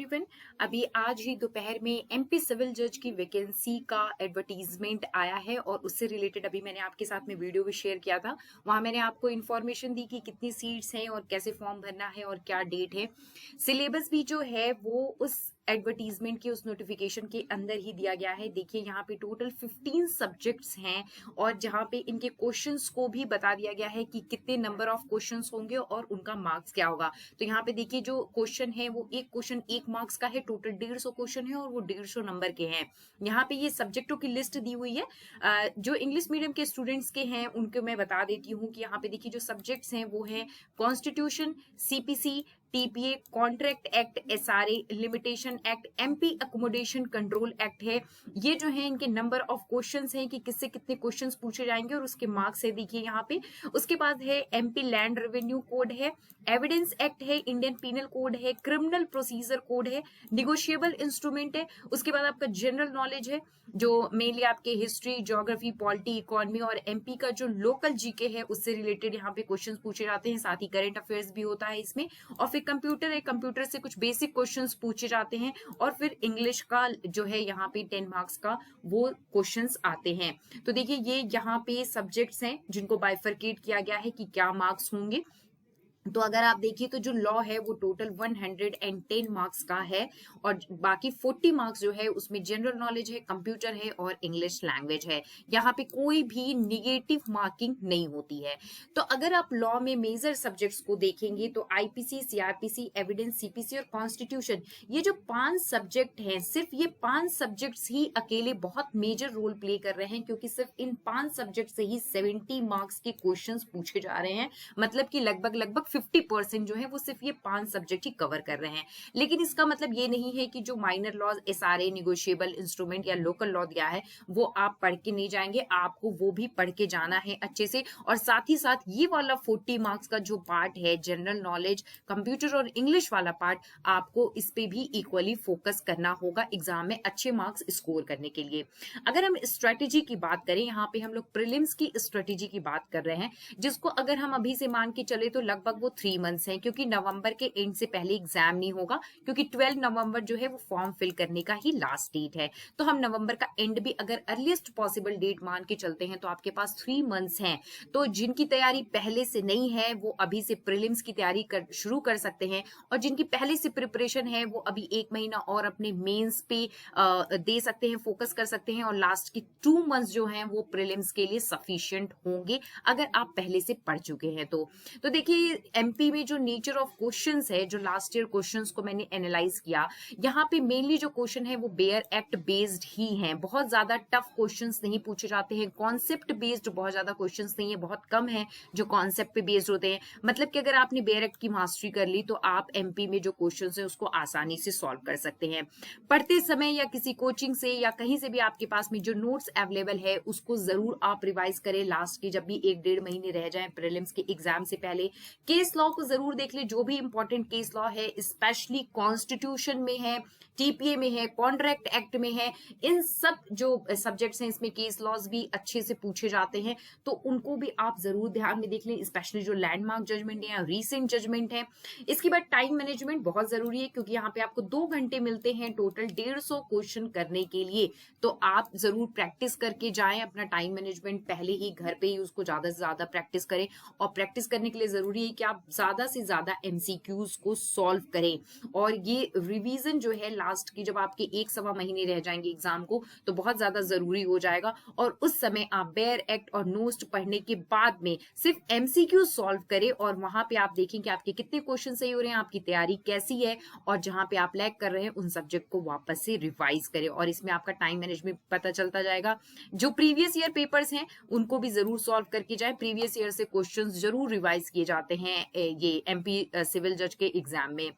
Everyone. अभी आज ही दोपहर में एमपी सिविल जज की वैकेंसी का एडवर्टीजमेंट आया है और उससे रिलेटेड अभी मैंने आपके साथ में वीडियो भी शेयर किया था। वहां मैंने आपको इन्फॉर्मेशन दी कि कितनी सीट्स हैं और कैसे फॉर्म भरना है और क्या डेट है। सिलेबस भी जो है वो उस एडवर्टीजमेंट की उस नोटिफिकेशन के अंदर ही दिया गया है। देखिए यहाँ पे टोटल 15 सब्जेक्ट्स हैं और जहाँ पे इनके क्वेश्चंस को भी बता दिया गया है कि कितने नंबर ऑफ क्वेश्चंस होंगे और उनका मार्क्स क्या होगा। तो यहाँ पे देखिए जो क्वेश्चन है वो एक क्वेश्चन 1 मार्क्स का है, टोटल 150 क्वेश्चन है और वो 150 नंबर के हैं। यहाँ पे ये सब्जेक्टों की लिस्ट दी हुई है। जो इंग्लिश मीडियम के स्टूडेंट्स के हैं उनको मैं बता देती हूँ कि यहाँ पे देखिए जो सब्जेक्ट्स हैं वो है constitution, CPC, TPA, contract act, SRA, limitation act, MP accommodation control act है। ये जो है इनके नंबर ऑफ क्वेश्चंस हैं कि किससे कितने क्वेश्चंस पूछे जाएंगे और उसके मार्क्स है देखिए यहाँ पे। उसके बाद है एमपी लैंड रेवेन्यू कोड है, एविडेंस एक्ट है, इंडियन पीनल कोड है, क्रिमिनल प्रोसीजर कोड है, निगोशिएबल इंस्ट्रूमेंट है। उसके बाद आपका जनरल नॉलेज है जो मेनली आपके हिस्ट्री, ज्योग्राफी, पॉलिटी, इकोनॉमी और एमपी का जो लोकल जीके है उससे रिलेटेड यहाँ पे क्वेश्चंस पूछे जाते हैं। साथ ही करंट अफेयर्स भी होता है इसमें। और फिर कंप्यूटर है, कंप्यूटर से कुछ बेसिक क्वेश्चंस पूछे जाते हैं और फिर इंग्लिश का जो है यहाँ पे 10 मार्क्स का वो क्वेश्चंस आते हैं। तो देखिए ये यहाँ पे सब्जेक्ट्स हैं जिनको बाइफरकेट किया गया है कि क्या मार्क्स होंगे। तो अगर आप देखिए तो जो लॉ है वो टोटल 110 मार्क्स का है और बाकी 40 मार्क्स जो है उसमें जनरल नॉलेज है, कंप्यूटर है और इंग्लिश लैंग्वेज है। यहाँ पे कोई भी निगेटिव मार्किंग नहीं होती है। तो अगर आप लॉ में मेजर सब्जेक्ट्स को देखेंगे तो आईपीसी, सीआरपीसी, एविडेंस, सीपीसी और कॉन्स्टिट्यूशन, ये जो 5 सब्जेक्ट हैं, सिर्फ ये 5 सब्जेक्ट्स ही अकेले बहुत मेजर रोल प्ले कर रहे हैं क्योंकि सिर्फ इन 5 सब्जेक्ट से ही 70 मार्क्स के क्वेश्चंस पूछे जा रहे हैं। मतलब कि लगभग 50% जो है वो सिर्फ ये 5 सब्जेक्ट ही कवर कर रहे हैं। लेकिन इसका मतलब ये नहीं है कि जो minor laws, SRA, negotiable instrument या लोकल लॉ दिया है वो आप पढ़ के नहीं जाएंगे, आपको वो भी पढ़ के जाना है अच्छे से। और साथ ही साथ ये वाला 40 मार्क्स का जो पार्ट है, जनरल नॉलेज, कंप्यूटर और इंग्लिश वाला पार्ट, आपको इस पे भी इक्वली फोकस करना होगा एग्जाम में अच्छे मार्क्स स्कोर करने के लिए। अगर हम स्ट्रेटेजी की बात करें, यहाँ पे हम लोग प्रीलिम्स की स्ट्रेटेजी की बात कर रहे हैं, जिसको अगर हम अभी से मान के चले तो लगभग वो 3 मंथ्स हैं क्योंकि नवंबर के एंड से पहले एग्जाम नहीं होगा क्योंकि 12 नवंबर जो है वो फॉर्म फिल करने का ही लास्ट डेट है। तो हम नवंबर का एंड भी अगर अर्लीस्ट पॉसिबल डेट मान के चलते हैं तो आपके पास 3 मंथ्स हैं। तो जिनकी तैयारी पहले से नहीं है वो अभी से प्रीलिम्स की तैयारी शुरू कर सकते हैं और जिनकी पहले से प्रिपरेशन है वो अभी 1 महीना और अपने मेंस पे दे सकते हैं, फोकस कर सकते हैं और लास्ट की 2 मंथ्स जो हैं वो प्रीलिम्स के लिए सफिशिएंट होंगे अगर आप पहले से पढ़ चुके हैं तो देखिए एमपी में जो नेचर ऑफ क्वेश्चंस है, जो लास्ट ईयर क्वेश्चंस को मैंने एनालाइज किया, यहाँ पे मेनली जो क्वेश्चन है वो बेयर एक्ट बेस्ड ही हैं। बहुत ज्यादा टफ क्वेश्चंस नहीं पूछे जाते हैं, कॉन्सेप्ट बेस्ड बहुत ज्यादा क्वेश्चंस नहीं है, बहुत कम है जो कॉन्सेप्ट पे बेस्ड होते हैं। मतलब कि अगर आपने बेयर एक्ट की मास्टरी कर ली तो आप एमपी में जो क्वेश्चन है उसको आसानी से सॉल्व कर सकते हैं। पढ़ते समय या किसी कोचिंग से या कहीं से भी आपके पास में जो नोट्स अवेलेबल है उसको जरूर आप रिवाइज करें। लास्ट के जब भी 1-1.5 महीने रह जाए प्रीलिम्स के एग्जाम से पहले केस लॉ को जरूर देख ले, जो भी इंपॉर्टेंट केस लॉ है, स्पेशली कॉन्स्टिट्यूशन में है, टीपीए में है, कॉन्ट्रैक्ट एक्ट में है, इन सब जो सब्जेक्ट्स हैं इसमें केस लॉज भी अच्छे से पूछे जाते हैं तो उनको भी आप जरूर ध्यान में देख लें, स्पेशली जो लैंडमार्क जजमेंट है या रीसेंट जजमेंट है। इसके बाद टाइम मैनेजमेंट बहुत जरूरी है क्योंकि यहाँ पे आपको 2 घंटे मिलते हैं टोटल 150 क्वेश्चन करने के लिए। तो आप जरूर प्रैक्टिस करके जाएं अपना टाइम मैनेजमेंट, पहले ही घर पे ही उसको ज्यादा से ज्यादा प्रैक्टिस करें और प्रैक्टिस करने के लिए जरूरी है कि आप ज्यादा से ज्यादा एमसीक्यूज को सॉल्व करें। और ये रिवीजन जो है लास्ट की जब आपके 1-1.25 महीने रह जाएंगे एग्जाम को तो बहुत ज्यादा जरूरी हो जाएगा और उस समय आप बेयर एक्ट और नोस्ट पढ़ने के बाद में सिर्फ एमसीक्यू सॉल्व करें और वहां पे आप देखें कि आपके कितने क्वेश्चन सही हो रहे हैं, आपकी तैयारी कैसी है और जहां पे आप लैग कर रहे हैं उन सब्जेक्ट को वापस से रिवाइज करें और इसमें आपका टाइम मैनेजमेंट पता चलता जाएगा। जो प्रीवियस ईयर पेपर्स हैं उनको भी जरूर सॉल्व करके जाए, प्रीवियस ईयर से क्वेश्चन जरूर रिवाइज किए जाते हैं ये एमपी सिविल जज के एग्जाम में।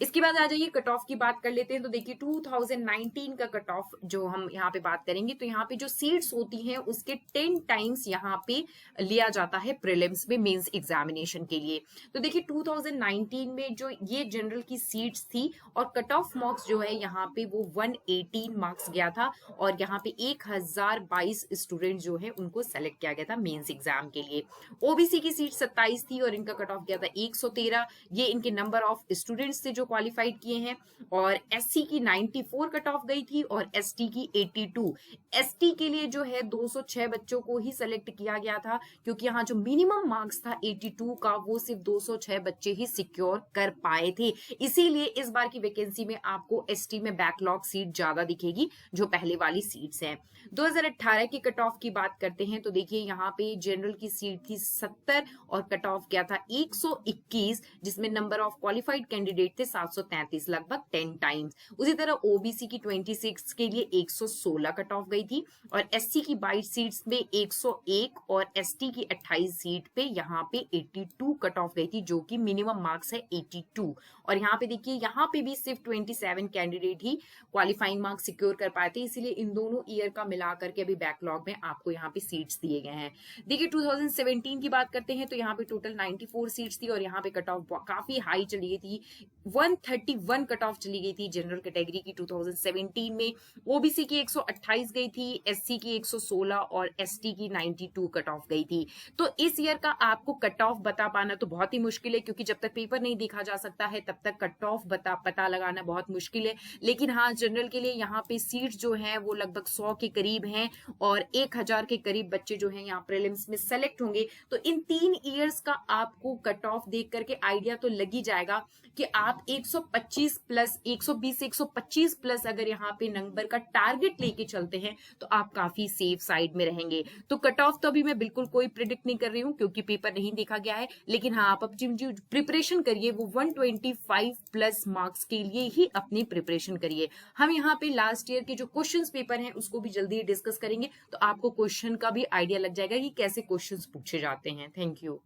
इसके बाद आ जाइए कट ऑफ की बात कर लेते हैं। तो देखिए 2019 का कट ऑफ जो हम यहाँ पे बात करेंगे तो यहाँ पे जो सीट्स होती हैं उसके 10 टाइम्स यहाँ पे लिया जाता है प्रीलिम्स में मेंस एग्जामिनेशन के लिए। तो देखिए 2019 में जो ये जनरल की सीट्स थी और कट ऑफ मार्क्स जो है यहाँ पे वो 118 मार्क्स गया था और यहाँ पे 1022 स्टूडेंट जो है उनको सेलेक्ट किया गया था मेंस एग्जाम के लिए। ओबीसी की सीट 27 थी और इनका कट ऑफ गया था 113, ये इनके नंबर ऑफ स्टूडेंट्स थे जो क्वालिफाइड किए हैं। और एससी की 94 कट ऑफ गई थी और एसटी की 82। एसटी के लिए जो है 206 बच्चों को ही सेलेक्ट किया गया था, क्योंकि यहाँ जो मिनिमम मार्क्स था 82 का वो सिर्फ 206 बच्चे ही सिक्योर कर पाए थे। इसीलिए इस बार की वैकेंसी में आपको एसटी में बैकलॉग सीट ज्यादा दिखेगी जो पहले वाली सीट्स हैं। 2018 की कट ऑफ की बात करते हैं तो देखिए यहाँ पे जनरल की सीट थी 70 और कट ऑफ गया था 121, जिसमें नंबर ऑफ क्वालिफाइड कैंडिडेट थे 733, लगभग 10 टाइम्स। उसी तरह ओबीसी की 26 के लिए 116 कट ऑफ गई थी और एससी की 22 सीट्स में 101 और एसटी की 28 सीट पे यहाँ पे 82 कट ऑफ गई थी, जो कि मिनिमम मार्क्स है 82। और यहाँ पे देखिए यहाँ पे भी सिर्फ 27 कैंडिडेट ही क्वालिफाइंग मार्क्स सिक्योर कर पाए थे, इसीलिए इन दोनों ईयर का मिला करके अभी बैकलॉग में आपको यहाँ पे सीट्स दिए गए हैं। देखिए 2017 की बात करते हैं तो यहाँ पे टोटल 94 सीट्स थी और यहाँ पे कट ऑफ काफी हाई चली गई थी, 131 कट ऑफ चली गई थी जनरल कैटेगरी की 2017 में। ओबीसी की 128 गई थी, एससी की 116 और एसटी की 92 कट ऑफ गई थी। तो इस ईयर का आपको कट ऑफ बता पाना तो बहुत ही मुश्किल है, क्योंकि जब तक पेपर नहीं देखा जा सकता है तब तक कट ऑफ पता लगाना बहुत मुश्किल है। लेकिन हाँ, जनरल के लिए यहाँ पे सीट्स जो है वो लगभग 100 के करीब हैं और 1000 के करीब बच्चे जो हैं यहाँ प्रीलिम्स में सेलेक्ट होंगे। तो इन 3 ईयर्स का आपको कट ऑफ देख करके आइडिया तो लग ही जाएगा कि आप 125 प्लस 120 से 125 प्लस अगर यहाँ पे नंबर का टारगेट लेके चलते हैं तो आप काफी सेफ साइड में रहेंगे। तो कट ऑफ तो अभी मैं बिल्कुल कोई प्रिडिक्ट नहीं कर रही हूँ क्योंकि पेपर नहीं देखा गया है, लेकिन हाँ आप अपनी प्रिपरेशन करिए, वो 125 प्लस मार्क्स के लिए ही अपनी प्रिपरेशन करिए। हम यहाँ पे लास्ट ईयर के जो क्वेश्चंस पेपर हैं उसको भी जल्दी डिस्कस करेंगे, तो आपको क्वेश्चन का भी आइडिया लग जाएगा कि कैसे क्वेश्चंस पूछे जाते हैं। Thank you.